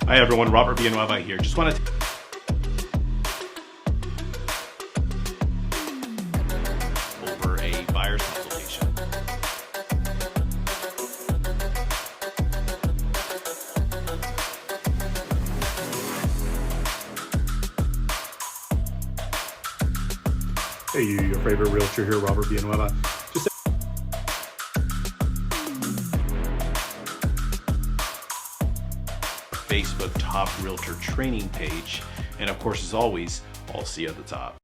Hi everyone, Robert Villanueva here. Just wanted to over a buyer's consultation. Hey, your favorite realtor here, Robert Villanueva. Just Facebook top realtor training page. And of course, as always, I'll see you at the top.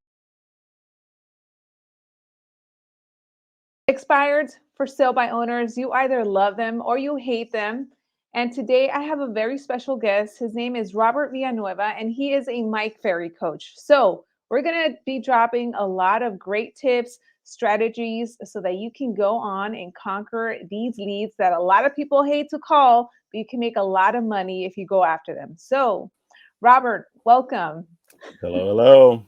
Expireds for sale by owners, you either love them or you hate them. And today I have a very special guest. His name is Robert Villanueva, and he is a Mike Ferry coach. So we're going to be dropping a lot of great tips, strategies, so that you can go on and conquer these leads that a lot of people hate to call, but you can make a lot of money if you go after them. So, Robert, welcome. Hello.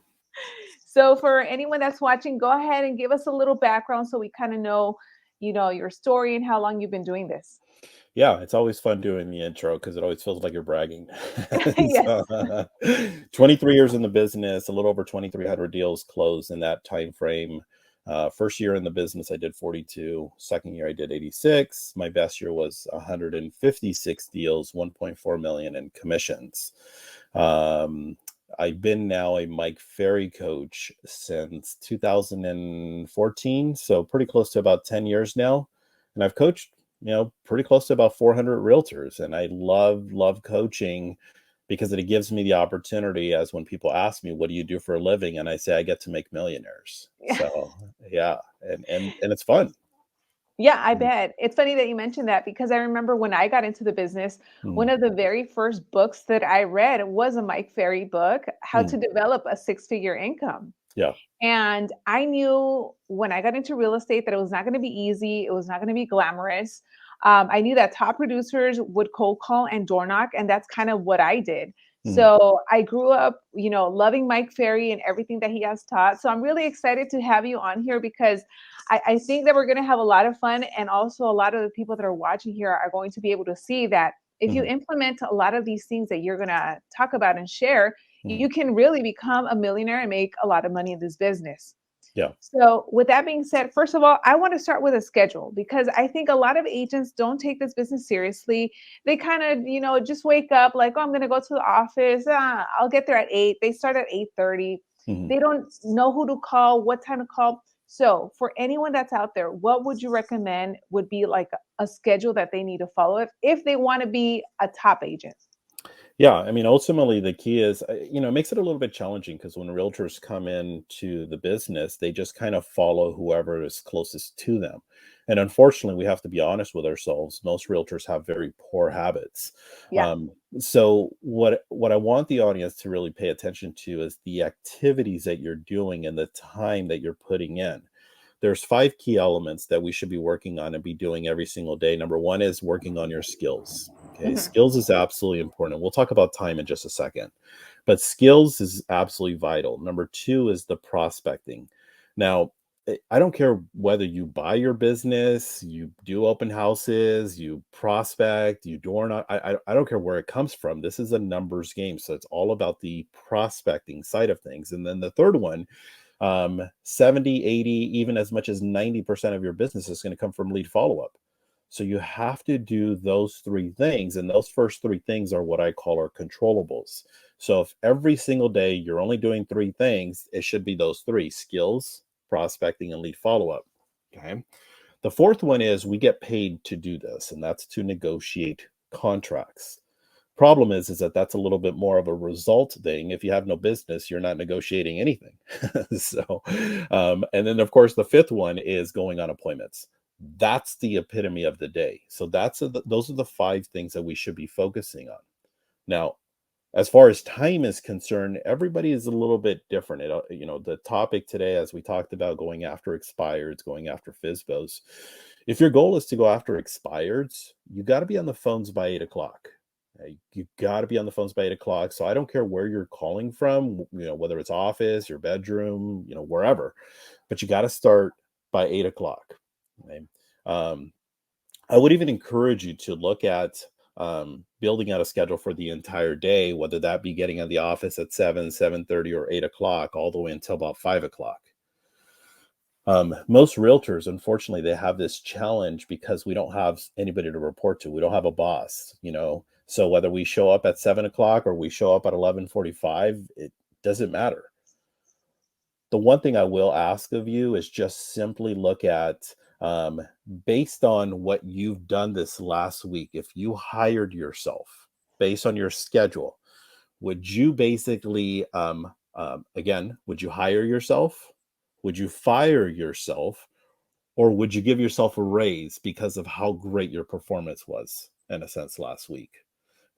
So for anyone that's watching, go ahead and give us a little background so we kind of know, your story and how long you've been doing this. Yeah, it's always fun doing the intro because it always feels like you're bragging. Yes. So, 23 years in the business, a little over 2,300 deals closed in that time frame. First year in the business, I did 42. Second year, I did 86. My best year was 156 deals, 1.4 million in commissions. I've been now a Mike Ferry coach since 2014, so pretty close to about 10 years now. And I've coached, pretty close to about 400 realtors. And I love coaching because it gives me the opportunity, as when people ask me, what do you do for a living? And I say, I get to make millionaires. So yeah, and it's fun. Yeah, I bet. It's funny that you mentioned that because I remember when I got into the business, one of the very first books that I read was a Mike Ferry book, How to Develop a Six-Figure Income. Yeah. And I knew when I got into real estate that it was not going to be easy. It was not going to be glamorous. I knew that top producers would cold call and door knock, and that's kind of what I did. So I grew up, loving Mike Ferry and everything that he has taught. So I'm really excited to have you on here because I think that we're going to have a lot of fun. And also a lot of the people that are watching here are going to be able to see that if you implement a lot of these things that you're going to talk about and share, you can really become a millionaire and make a lot of money in this business. Yeah. So with that being said, first of all, I want to start with a schedule because I think a lot of agents don't take this business seriously. They kind of, just wake up like, oh, I'm going to go to the office. I'll get there at 8. They start at 8:30. They don't know who to call, what time to call. So for anyone that's out there, what would you recommend would be like a schedule that they need to follow if they want to be a top agent? Yeah, I mean, ultimately, the key is, it makes it a little bit challenging because when realtors come into the business, they just kind of follow whoever is closest to them. And unfortunately, we have to be honest with ourselves. Most realtors have very poor habits. Yeah. So what I want the audience to really pay attention to is the activities that you're doing and the time that you're putting in. There's 5 key elements that we should be working on and be doing every single day. Number 1 is working on your skills. Okay, skills is absolutely important. We'll talk about time in just a second, but skills is absolutely vital. Number 2 is the prospecting. Now, I don't care whether you buy your business, you do open houses, you prospect, you door knock. I don't care where it comes from. This is a numbers game, so it's all about the prospecting side of things. And then the third one, 70, 80, even as much as 90% of your business is going to come from lead follow-up. So you have to do those 3 things. And those first 3 things are what I call our controllables. So if every single day you're only doing 3 things, it should be those 3: skills, prospecting, and lead follow-up. Okay. The fourth one is we get paid to do this, and that's to negotiate contracts. Problem is that that's a little bit more of a result thing. If you have no business, you're not negotiating anything. So, and then of course, the fifth one is going on appointments. That's the epitome of the day. So those are the 5 things that we should be focusing on. Now, as far as time is concerned, everybody is a little bit different. The topic today, as we talked about, going after expireds, going after FSBOs. If your goal is to go after expireds, you got to be on the phones by 8 o'clock. You got to be on the phones by 8 o'clock. So I don't care where you're calling from, whether it's office, your bedroom, wherever, but you got to start by 8 o'clock. Okay? I would even encourage you to look at building out a schedule for the entire day, whether that be getting out of the office at 7:30 or 8 o'clock, all the way until about 5 o'clock. Most realtors, unfortunately, they have this challenge because we don't have anybody to report to. We don't have a boss, so whether we show up at 7 o'clock or we show up at 11:45, it doesn't matter. The one thing I will ask of you is just simply look at, based on what you've done this last week, if you hired yourself based on your schedule, would you basically, again, would you hire yourself? Would you fire yourself? Or would you give yourself a raise because of how great your performance was, in a sense, last week?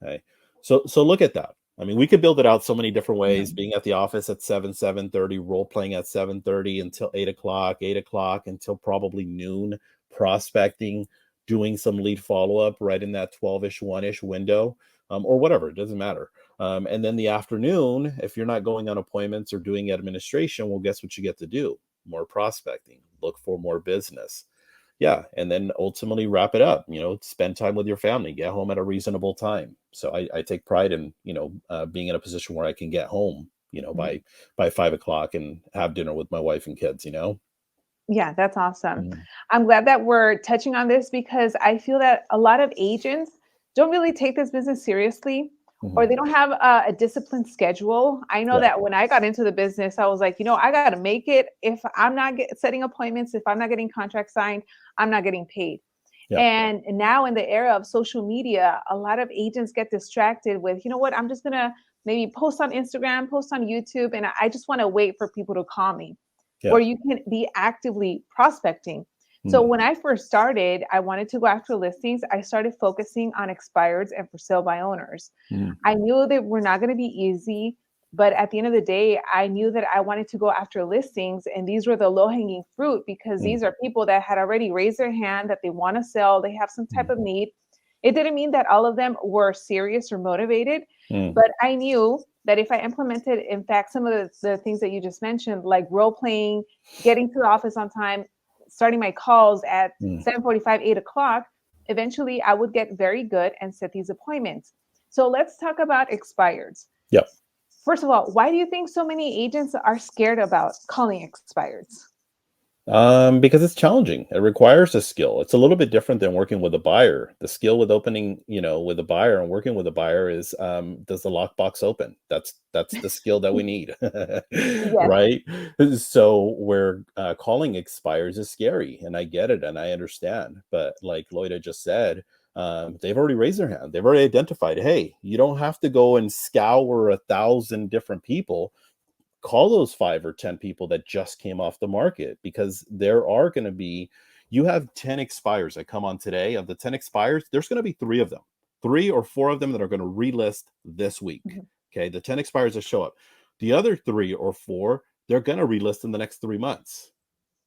Okay. So look at that. I mean, we could build it out so many different ways, being at the office at 7:30, role playing at 7:30 until 8 o'clock until probably noon, prospecting, doing some lead follow-up right in that 12-ish, 1-ish window, or whatever, it doesn't matter. And then the afternoon, if you're not going on appointments or doing administration, well, guess what you get to do? More prospecting, look for more business. Yeah. And then ultimately wrap it up, spend time with your family, get home at a reasonable time. So I take pride in, being in a position where I can get home, by 5 o'clock and have dinner with my wife and kids, Yeah, that's awesome. Mm. I'm glad that we're touching on this because I feel that a lot of agents don't really take this business seriously, or Mhm. they don't have a disciplined schedule. I know Yeah. that when I got into the business, I was like, I got to make it. If I'm not setting appointments, if I'm not getting contracts signed, I'm not getting paid. Yeah. And now in the era of social media, a lot of agents get distracted with, I'm just going to maybe post on Instagram, post on YouTube, and I just want to wait for people to call me, Yeah. where you can be actively prospecting. So Mm. when I first started, I wanted to go after listings. I started focusing on expireds and for sale by owners. Mm. I knew that we're not going to be easy, but at the end of the day, I knew that I wanted to go after listings, and these were the low-hanging fruit because Mm. these are people that had already raised their hand that they want to sell, they have some type Mm. of need. It didn't mean that all of them were serious or motivated, Mm. but I knew that if I implemented, in fact, some of the things that you just mentioned, like role playing, getting to the office on time, starting my calls at Mm. 7:45, 8 o'clock, eventually I would get very good and set these appointments. So let's talk about expireds. Yeah. First of all, why do you think so many agents are scared about calling expireds? Because it's challenging. It requires a skill. It's a little bit different than working with a buyer. The skill with opening, with a buyer and working with a buyer is, does the lockbox open? That's the skill that we need, Yes. right? So where calling expires is scary, and I get it, and I understand. But like Loida just said, they've already raised their hand. They've already identified, hey, you don't have to go and scour 1,000 different people. Call those 5 or 10 people that just came off the market, because there are going to be, you have 10 expires that come on today. Of the 10 expires, there's going to be 3 of them, 3 or 4 of them that are going to relist this week. Mhm. Okay. The 10 expires that show up, the other 3 or 4, they're going to relist in the next 3 months.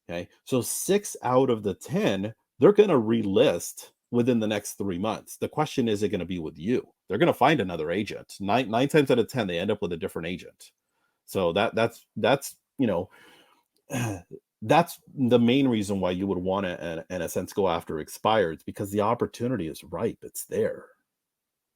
Okay. So 6 out of the 10, they're going to relist within the next 3 months. The question is it going to be with you? They're going to find another agent. Nine times out of 10, they end up with a different agent. So that's that's the main reason why you would want to, in a sense, go after expireds, because the opportunity is ripe. It's there.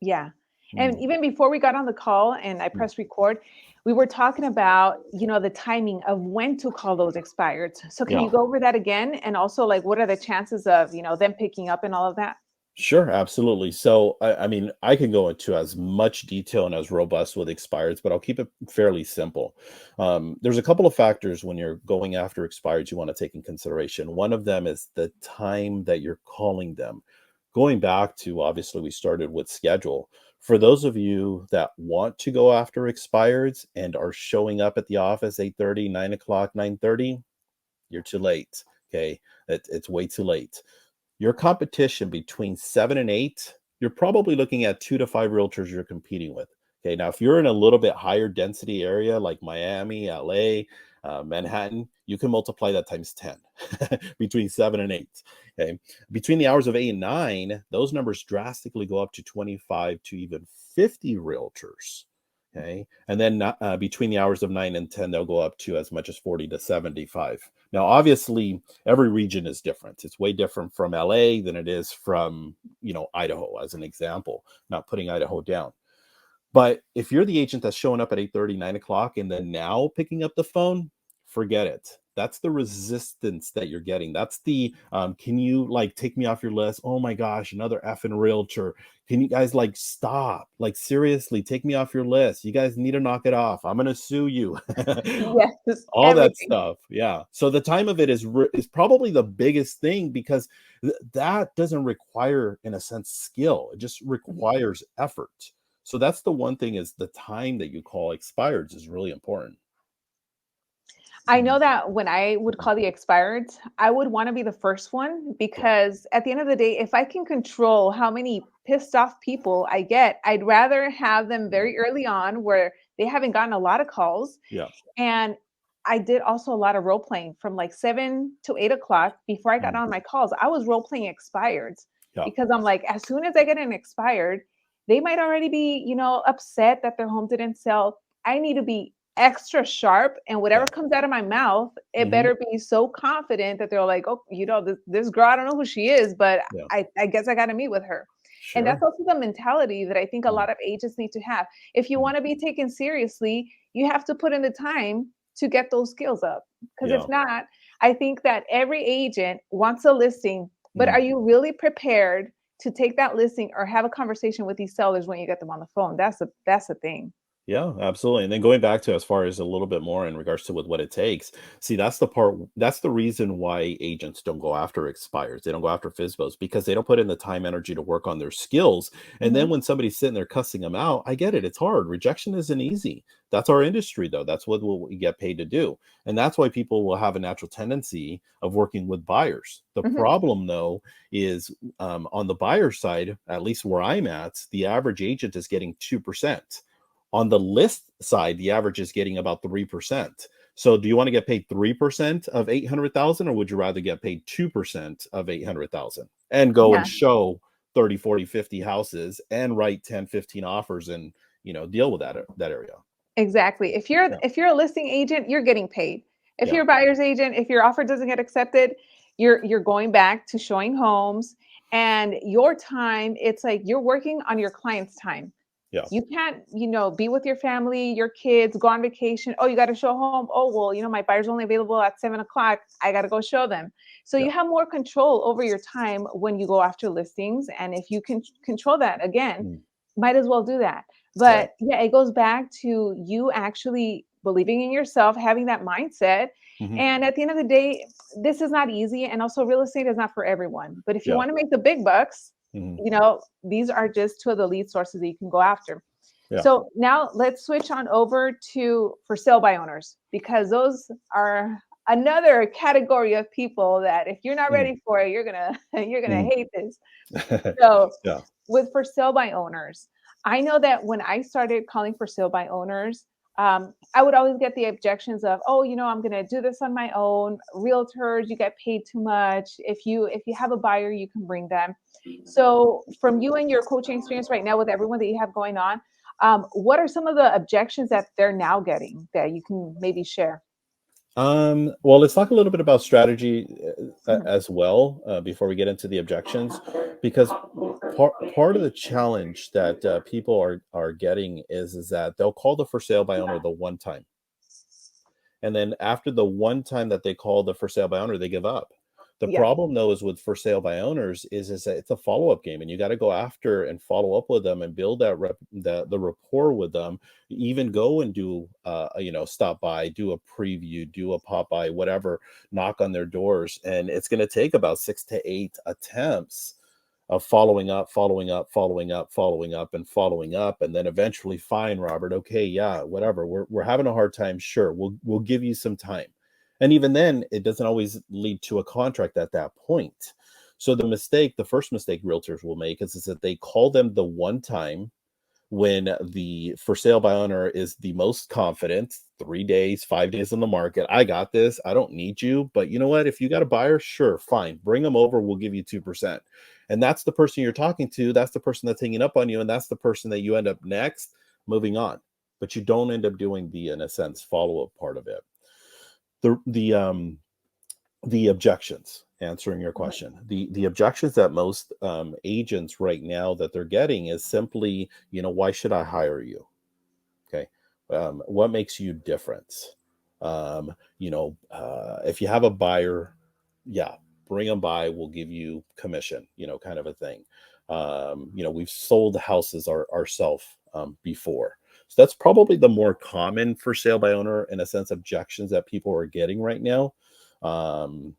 Yeah. And Mm. even before we got on the call and I Mm. pressed record, we were talking about, the timing of when to call those expireds. So can Yeah. you go over that again? And also, like, what are the chances of, them picking up and all of that? Sure, absolutely. So, I mean, I can go into as much detail and as robust with expireds, but I'll keep it fairly simple. There's a couple of factors when you're going after expireds you want to take in consideration. One of them is the time that you're calling them. Going back to, obviously, we started with schedule. For those of you that want to go after expireds and are showing up at the office 8:30, 9 o'clock, 9:30, you're too late. Okay, it's way too late. Your competition between 7 and 8, you're probably looking at 2 to 5 realtors you're competing with. Okay, now if you're in a little bit higher density area like Miami, LA, Manhattan, you can multiply that times 10 between 7 and 8. Okay, between the hours of 8 and 9, those numbers drastically go up to 25 to even 50 realtors. Okay. And then between the hours of 9 and 10, they'll go up to as much as 40 to 75. Now, obviously, every region is different. It's way different from LA than it is from, Idaho, as an example, not putting Idaho down. But if you're the agent that's showing up at 8:30, 9 o'clock, and then now picking up the phone, forget it. That's the resistance that you're getting. That's the, can you like take me off your list? Oh my gosh, another effing realtor. Can you guys like stop? Like seriously, take me off your list. You guys need to knock it off. I'm going to sue you. Yes, All that everything. stuff. Yeah. So the time of it is probably the biggest thing, because that doesn't require, in a sense, skill. It just requires effort. So that's the one thing, is the time that you call expireds is really important. I know that when I would call the expired, I would want to be the first one, because at the end of the day, if I can control how many pissed off people I get, I'd rather have them very early on where they haven't gotten a lot of calls. Yeah. And I did also a lot of role playing from like 7 to 8 o'clock. Before I got Mhm. on my calls, I was role playing expireds, Yeah. because I'm like, as soon as I get an expired, they might already be, upset that their home didn't sell. I need to be extra sharp, and whatever Yeah. comes out of my mouth, it Mhm. better be so confident that they're like, oh, this girl, I don't know who she is, but Yeah. I guess I got to meet with her. And that's Sure. also the mentality that I think a Mhm. lot of agents need to have. If you Mhm. want to be taken seriously, you have to put in the time to get those skills up. Because Yeah. if not, I think that every agent wants a listing, but Mhm. are you really prepared to take that listing or have a conversation with these sellers when you get them on the phone? That's a thing. Yeah, absolutely. And then going back to, as far as a little bit more in regards to with what it takes, see, that's the reason why agents don't go after expires. They don't go after FSBOs, because they don't put in the time, energy to work on their skills. And then Mhm. when somebody's sitting there cussing them out, I get it. It's hard. Rejection isn't easy. That's our industry, though. That's what we get paid to do. And that's why people will have a natural tendency of working with buyers. The Mhm. problem, though, is on the buyer side, at least where I'm at, the average agent is getting 2%. On the list side, the average is getting about 3%. So do you want to get paid 3% of 800,000, or would you rather get paid 2% of 800,000 and go and Yeah. show 30, 40, 50 houses and write 10, 15 offers and, deal with that area? Exactly. Yeah. If you're a listing agent, you're getting paid. If Yeah. you're a buyer's agent, if your offer doesn't get accepted, you're going back to showing homes, and your time, it's like you're working on your client's time. Yeah. You can't, be with your family, your kids, go on vacation. Oh, you got to show home. Oh, well, my buyer's only available at 7 o'clock. I got to go show them. So Yeah. you have more control over your time when you go after listings. And if you can control that, again, Mm. might as well do that. Right. But yeah, it goes back to you actually believing in yourself, having that mindset. Hmm. And at the end of the day, this is not easy. And also, real estate is not for everyone. But if you Yeah. want to make the big bucks, Hmm. these are just two of the lead sources that you can go after. Yeah. So now let's switch on over to for sale by owners, because those are another category of people that if you're not Mm. ready for it, you're gonna you're gonna Mm. hate this. So Yeah. with for sale by owners, I know that when I started calling for sale by owners, I would always get the objections of, oh, I'm going to do this on my own. Realtors, you get paid too much. If you have a buyer, you can bring them. So from you and your coaching experience right now with everyone that you have going on, what are some of the objections that they're now getting that you can maybe share? Well, let's talk a little bit about strategy Mhm. as well, before we get into the objections, because part of the challenge that people are getting is that they'll call the for sale by owner the one time, and then after the one time that they call the for sale by owner, they give up. The Yeah. problem, though, is with for sale by owners is that it's a follow-up game, and you got to go after and follow up with them and build the rapport with them. Even go and do stop by, do a preview, do a pop by, whatever, knock on their doors, and it's going to take about 6 to 8 attempts of following up, following up, following up, following up, and following up, and then eventually, fine, Robert, okay, yeah, whatever. We're having a hard time. Sure, we'll give you some time. And even then, it doesn't always lead to a contract at that point. So the first mistake realtors will make is that they call them the one time when the for sale by owner is the most confident, 3 days, 5 days on the market. I got this. I don't need you. But you know what? If you got a buyer, sure, fine. Bring them over. We'll give you 2%. And that's the person you're talking to. That's the person that's hanging up on you. And that's the person that you end up next moving on. but you don't end up doing the, in a sense, follow-up part of it. The objections, answering your question, the objections that most agents right now that they're getting is simply, why should I hire you? Okay. What makes you different? If you have a buyer, yeah, bring them by, we'll give you commission, kind of a thing. We've sold houses ourselves before. So that's probably the more common for sale by owner, in a sense, objections that people are getting right now. And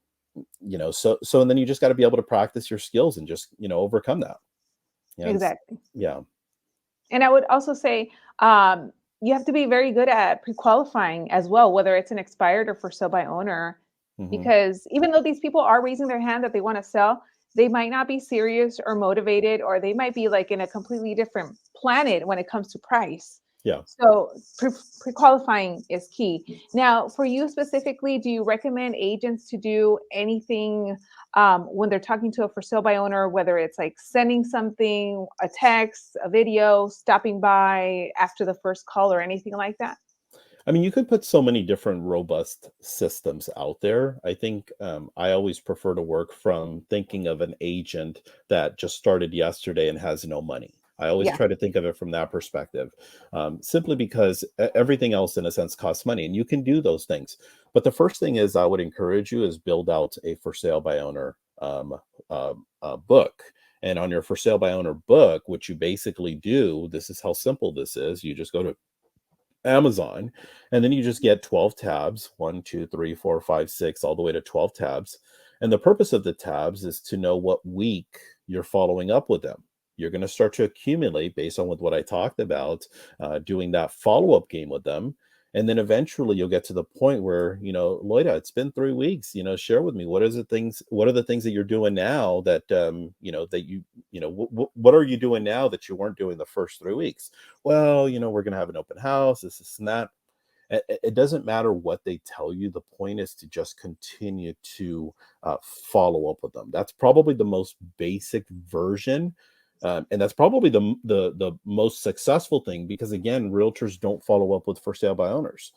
then you just got to be able to practice your skills and just, overcome that. Exactly. Yeah. And I would also say, you have to be very good at pre-qualifying as well, whether it's an expired or for sale by owner, because even though these people are raising their hand that they want to sell, they might not be serious or motivated, or they might be like in a completely different planet when it comes to price. Yeah. So pre-qualifying is key. Now, for you specifically, do you recommend agents to do anything when they're talking to a for sale by owner, whether it's like sending something, a text, a video, stopping by after the first call, or anything like that? I mean, you could put so many different robust systems out there. I think I always prefer to work from thinking of an agent that just started yesterday and has no money. I always Yeah. try to think of it from that perspective, simply because everything else, in a sense, costs money, and you can do those things. But the first thing is, I would encourage you is build out a for sale by owner book. And on your for sale by owner book, what you basically do, this is how simple this is. You just go to Amazon, and then you just get 12 tabs, 1, 2, 3, 4, 5, 6, all the way to 12 tabs. And the purpose of the tabs is to know what week you're following up with them. You're going to start to accumulate based on with what I talked about, doing that follow-up game with them. And then eventually you'll get to the point where, Loida, it's been 3 weeks, share with me, what are the things that you're doing now that, what are you doing now that you weren't doing the first 3 weeks? Well, we're going to have an open house, this and that. It doesn't matter what they tell you. The point is to just continue to follow up with them. That's probably the most basic version. And that's probably the most successful thing, because again, realtors don't follow up with for sale by owners.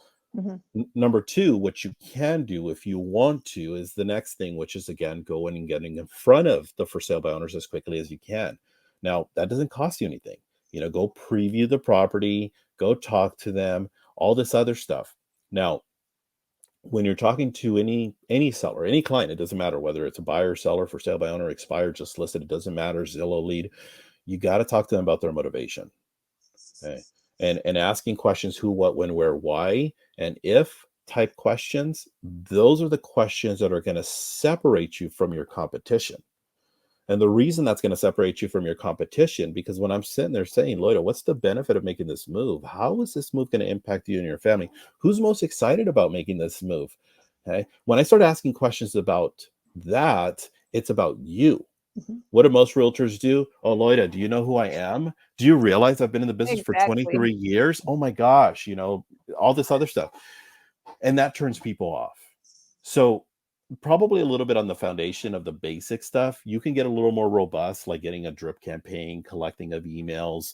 Number two, what you can do if you want to is the next thing, which is again going and getting in front of the for sale by owners as quickly as you can. Now, that doesn't cost you anything. Go preview the property, go talk to them, all this other stuff. Now, when you're talking to any seller, any client, it doesn't matter whether it's a buyer, seller, for sale by owner, expired, just listed, it doesn't matter, Zillow lead, you got to talk to them about their motivation. Okay. And asking questions, who, what, when, where, why, and if type questions, those are the questions that are going to separate you from your competition. And the reason that's going to separate you from your competition, because when I'm sitting there saying, Loida, what's the benefit of making this move? How is this move going to impact you and your family? Who's most excited about making this move? Okay. When I start asking questions about that, it's about you. What do most realtors do? Oh, Loida, do you know who I am? Do you realize I've been in the business for 23 years? Oh my gosh, all this other stuff. And that turns people off. So probably a little bit on the foundation of the basic stuff. You can get a little more robust, like getting a drip campaign, collecting of emails,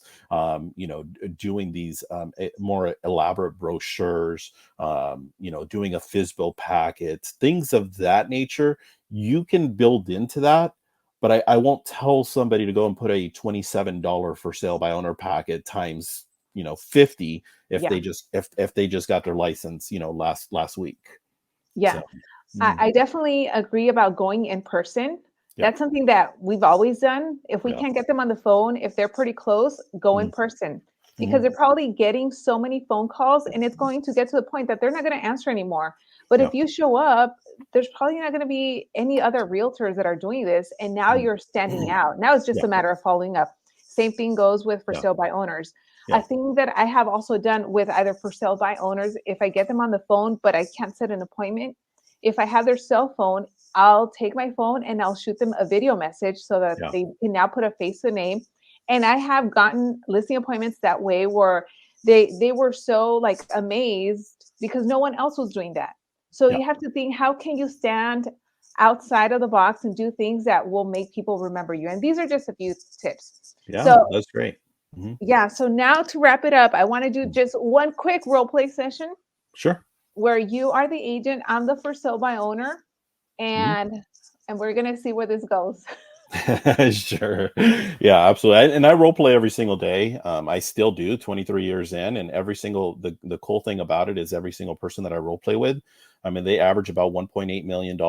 doing these more elaborate brochures, doing a FSBO packet, things of that nature. You can build into that. But I won't tell somebody to go and put a $27 for sale by owner packet times 50 if they just got their license last week. Yeah. So, I definitely agree about going in person. Yeah. That's something that we've always done. If we Yeah. can't get them on the phone, if they're pretty close, go in person, because they're probably getting so many phone calls, and it's going to get to the point that they're not going to answer anymore. But if you show up, there's probably not going to be any other realtors that are doing this. And now you're standing out. Now it's just a matter of following up. Same thing goes with for sale by owners. Yeah. A thing that I have also done with either for sale by owners, if I get them on the phone, but I can't set an appointment, if I have their cell phone, I'll take my phone and I'll shoot them a video message so that they can now put a face to the name. And I have gotten listing appointments that way, where they were so like amazed because no one else was doing that. So you have to think, how can you stand outside of the box and do things that will make people remember you? And these are just a few tips. Yeah, So that's great. Mhm. Yeah. So now to wrap it up, I want to do Mm. just one quick role play session Sure. where you are the agent, I'm the for sale by owner, Mhm. and we're gonna see where this goes. Sure. Yeah, absolutely. And I role play every single day. I still do 23 years in, and every single the cool thing about it is every single person that I role play with, I mean, they average about $1.8 million.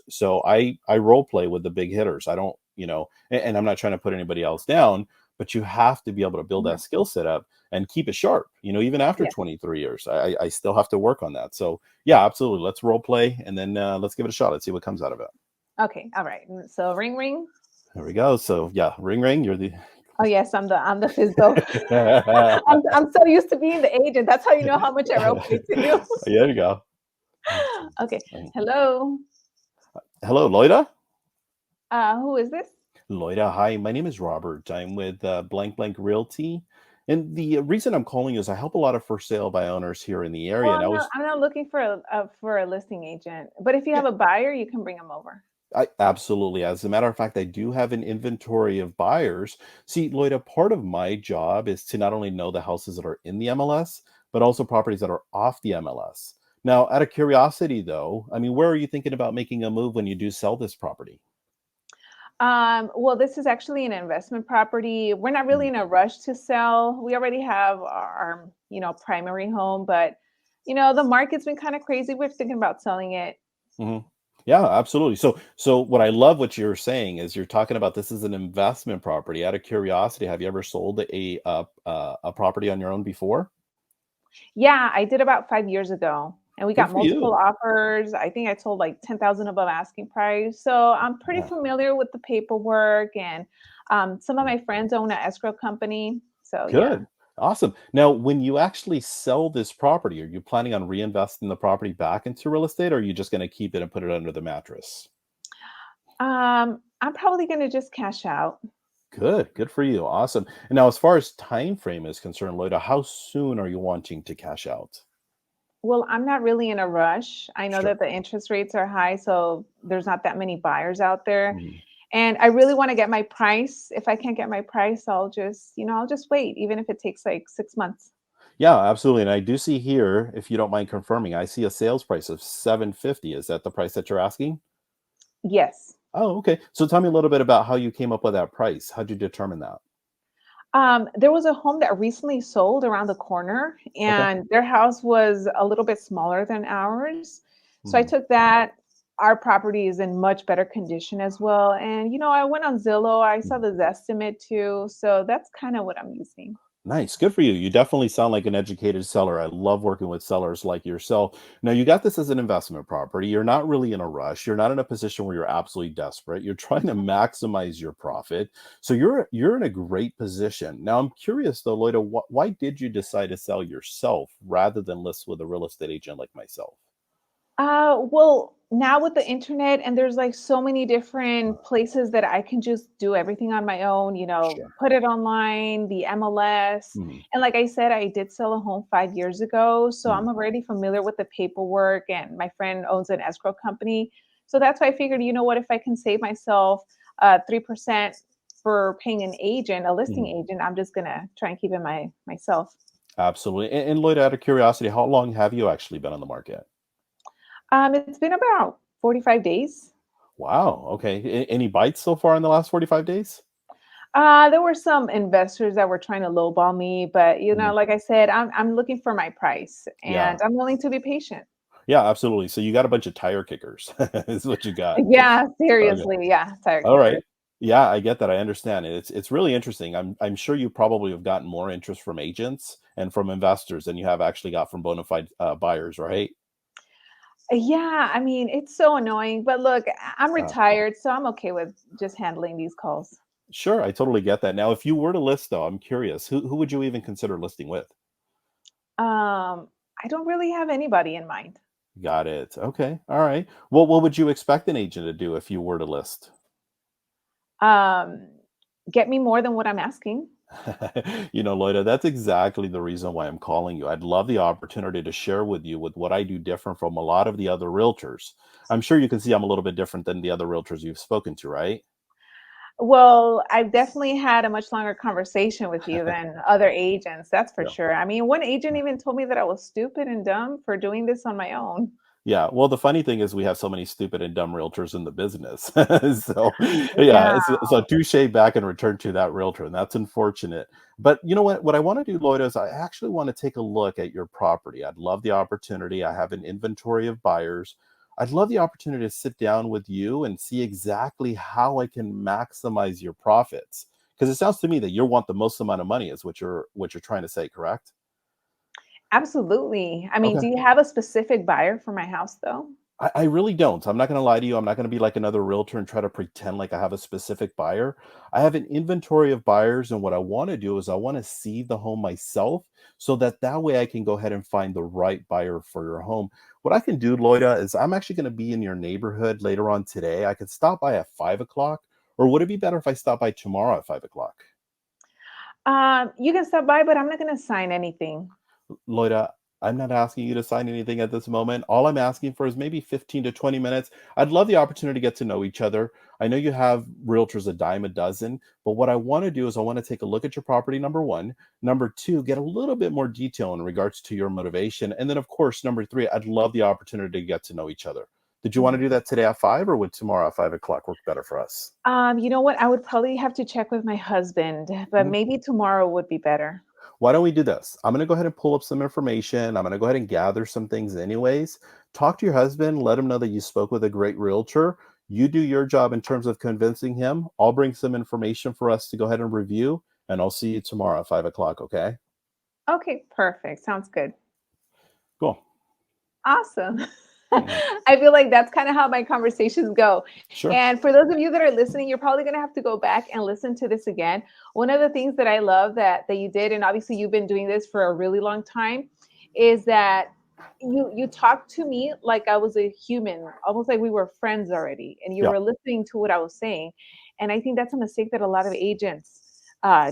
So I role play with the big hitters. I don't, and I'm not trying to put anybody else down, but you have to be able to build Mhm. that skill set up and keep it sharp. Even after Yes. 23 years, I still have to work on that. So yeah, absolutely. Let's role play and then let's give it a shot. Let's see what comes out of it. Okay. All right. So ring ring. There we go. So yeah, ring ring. You're the Oh yes, I'm the FSBO. I'm so used to being the agent. That's how you know how much I role play to you. There you go. Okay. Hello. Hello, Loida. Who is this? Loida, hi. My name is Robert. I'm with Blank Blank Realty, and the reason I'm calling is I help a lot of for sale by owners here in the area. Well, And I was, I'm not looking for a listing agent, but if you yeah, have a buyer, you can bring them over. I absolutely. As a matter of fact, I do have an inventory of buyers. See, Loida, part of my job is to not only know the houses that are in the MLS, but also properties that are off the MLS. Now, out of curiosity, though, I mean, where are you thinking about making a move when you do sell this property? Well, this is actually an investment property. We're not really Mhm. in a rush to sell. We already have our primary home, but the market's been kind of crazy. We're thinking about selling it. Mhm. Yeah, absolutely. So what I love what you're saying is you're talking about this is an investment property. Out of curiosity, have you ever sold a property on your own before? Yeah, I did about 5 years ago, and we Good got for multiple you. offers. I think I told like 10,000 above asking price. So I'm pretty Yeah. familiar with the paperwork, and some of Yeah. my friends own an escrow company. So yeah. Good. Awesome. Now, when you actually sell this property, are you planning on reinvesting the property back into real estate, or are you just going to keep it and put it under the mattress? I'm probably going to just cash out. Good. Good for you. Awesome. And now, as far as time frame is concerned, Lloyd, how soon are you wanting to cash out? Well, I'm not really in a rush. I know Sure. that the interest rates are high, so there's not that many buyers out there. Mhm. And I really want to get my price. If I can't get my price, I'll just wait, even if it takes like 6 months. Yeah, absolutely. And I do see here, if you don't mind confirming, I see a sales price of 750. Is that the price that you're asking? Yes. Oh, okay. So tell me a little bit about how you came up with that price. How'd you determine that? There was a home that recently sold around the corner, Okay. and their house was a little bit smaller than ours. So I Hmm. took that. Our property is in much better condition as well. And, I went on Zillow, I saw the Zestimate too. So that's kind of what I'm using. Nice. Good for you. You definitely sound like an educated seller. I love working with sellers like yourself. Now, you got this as an investment property. You're not really in a rush. You're not in a position where you're absolutely desperate. You're trying to maximize your profit. So you're in a great position. Now, I'm curious though, Loida, why did you decide to sell yourself rather than list with a real estate agent like myself? Well, now with the internet, and there's like so many different places that I can just do everything on my own, Sure. put it online, the MLS. Mhm. And like I said, I did sell a home 5 years ago. So Mhm. I'm already familiar with the paperwork, and my friend owns an escrow company. So that's why I figured, what, if I can save myself 3% for paying an agent, a listing Mhm. agent, I'm just gonna try and keep it myself. Absolutely. And Lloyd, out of curiosity, how long have you actually been on the market? It's been about 45 days. Wow. Okay. Any bites so far in the last 45 days? There were some investors that were trying to lowball me, but Mhm. like I said, I'm looking for my price, Yeah. and I'm willing to be patient. Yeah, absolutely. So you got a bunch of tire kickers is what you got. Yeah, Okay. seriously, yeah, tire All kicker. right. Yeah, I get that. I understand it. It's really interesting. I'm sure you probably have gotten more interest from agents and from investors than you have actually got from bona fide buyers, right? Yeah, I mean, it's so annoying, but look, I'm Uh, retired, so I'm okay with just handling these calls. sure, I totally get that. Now, if you were to list though, I'm curious, who would you even consider listing with? I don't really have anybody in mind. Got it. Okay. All right. Well, what would you expect an agent to do if you were to list? Um, get me more than what I'm asking. Loida, that's exactly the reason why I'm calling you. I'd love the opportunity to share with you with what I do different from a lot of the other realtors. I'm sure you can see I'm a little bit different than the other realtors you've spoken to, right? Well, I've definitely had a much longer conversation with you than other agents, that's for Yeah. sure. I mean, one agent even told me that I was stupid and dumb for doing this on my own. Yeah, well, the funny thing is we have so many stupid and dumb realtors in the business. So, yeah, Yeah. it's a touche back and return to that realtor, and that's unfortunate. But you know what? What I want to do, Lloyd, is I actually want to take a look at your property. I'd love the opportunity. I have an inventory of buyers. I'd love the opportunity to sit down with you and see exactly how I can maximize your profits. Because it sounds to me that you want the most amount of money is what you're trying to say, correct? Absolutely. I mean, Okay. do you have a specific buyer for my house though? I really don't. I'm not going to lie to you. I'm not going to be like another realtor and try to pretend like I have a specific buyer. I have an inventory of buyers, and what I want to do is I want to see the home myself, so that way I can go ahead and find the right buyer for your home. What I can do, Loida, is I'm actually going to be in your neighborhood later on today. I could stop by at 5 o'clock, or would it be better if I stop by tomorrow at 5 o'clock? You can stop by, but I'm not going to sign anything. Loida, I'm not asking you to sign anything at this moment. All I'm asking for is maybe 15 to 20 minutes. I'd love the opportunity to get to know each other. I know you have realtors a dime a dozen, but what I want to do is I want to take a look at your property, number one. Number two, get a little bit more detail in regards to your motivation. And then, of course, number three, I'd love the opportunity to get to know each other. Did you want to do that today at 5, or would tomorrow at 5 o'clock work better for us? You know what? I would probably have to check with my husband, but Mhm. maybe tomorrow would be better. Why don't we do this? I'm going to go ahead and pull up some information. I'm going to go ahead and gather some things, anyways. Talk to your husband, let him know that you spoke with a great realtor. You do your job in terms of convincing him. I'll bring some information for us to go ahead and review, and I'll see you tomorrow at 5 o'clock. Okay. Okay, perfect. Sounds good. Cool. Awesome. Mhm. I feel like that's kind of how my conversations go. Sure. And for those of you that are listening, you're probably going to have to go back and listen to this again. One of the things that I love that you did, and obviously you've been doing this for a really long time, is that you talked to me like I was a human, almost like we were friends already, and you Yeah. were listening to what I was saying. And I think that's a mistake that a lot of agents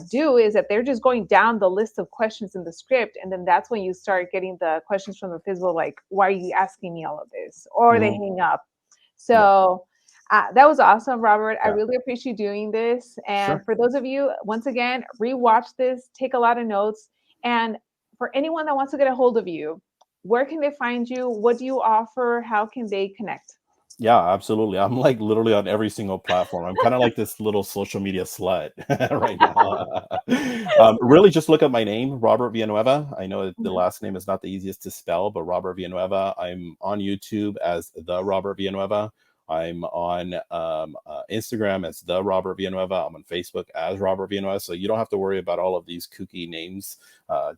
do, is that they're just going down the list of questions in the script, and then that's when you start getting the questions from the FSBO like, why are you asking me all of this, or they Mhm. hang up. Yeah. So that was awesome, Robert. I Yeah. really appreciate you doing this. And Sure. for those of you, once again, rewatch this, take a lot of notes. And for anyone that wants to get a hold of you, where can they find you? What do you offer? How can they connect? Yeah, absolutely. I'm like literally on every single platform. I'm kind of like this little social media slut right now. Really, just look up my name, Robert Villanueva. I know that the Mhm. last name is not the easiest to spell, but Robert Villanueva. I'm on YouTube as the Robert Villanueva. I'm on Instagram as the Robert Villanueva. I'm on Facebook as Robert Villanueva. So you don't have to worry about all of these kooky names.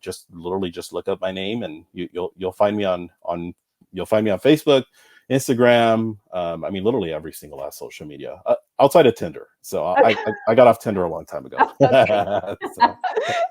Just literally just look up my name, and you'll find me on you'll find me on Facebook, Instagram. I mean, literally every single last social media outside of Tinder. So Okay. I got off Tinder a long time ago. Okay. So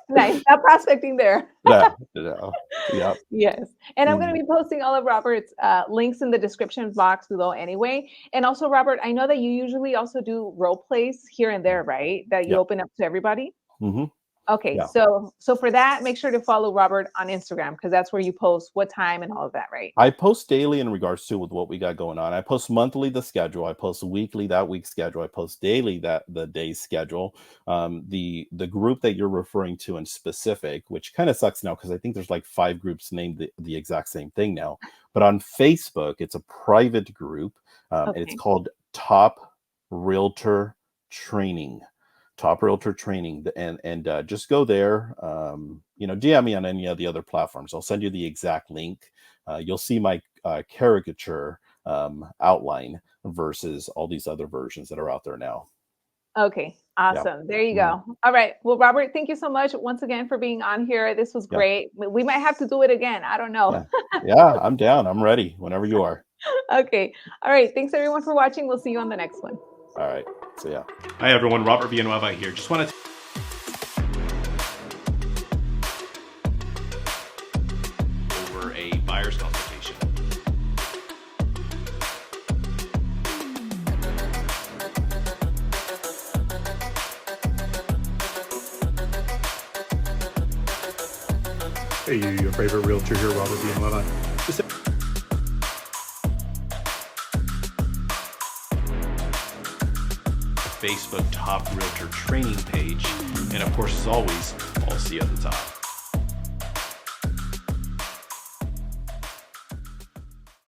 Nice. Not prospecting there. yeah, yeah, yeah. Yes. And I'm going to Mhm. be posting all of Robert's links in the description box below anyway. And also, Robert, I know that you usually also do role plays here and there, right? That you Yeah. open up to everybody. Hmm. Okay. Yeah. So for that, make sure to follow Robert on Instagram, because that's where you post what time and all of that, right? I post daily in regards to with what we got going on. I post monthly the schedule. I post weekly that week's schedule. I post daily that the day's schedule. The group that you're referring to in specific, which kind of sucks now because I think there's like 5 groups named the exact same thing now. But on Facebook, it's a private group. And it's Okay. called Top Realtor Training. Top Realtor Training, and just go there. DM me on any of the other platforms. I'll send you the exact link. You'll see my caricature outline versus all these other versions that are out there now. Okay. Yeah. Awesome. There you Mhm. go. All right. Well, Robert, thank you so much once again for being on here. This was Yeah. great. We might have to do it again. I don't know. Yeah. Yeah. I'm down. I'm ready whenever you are. Okay. All right. Thanks everyone for watching. We'll see you on the next one. All right. So yeah. Hi everyone, Robert Villanueva here. Just want to over a buyer's consultation. Hey, your favorite realtor here, Robert Villanueva. Just Facebook top realtor training page. And of course, as always, I'll see you at the top.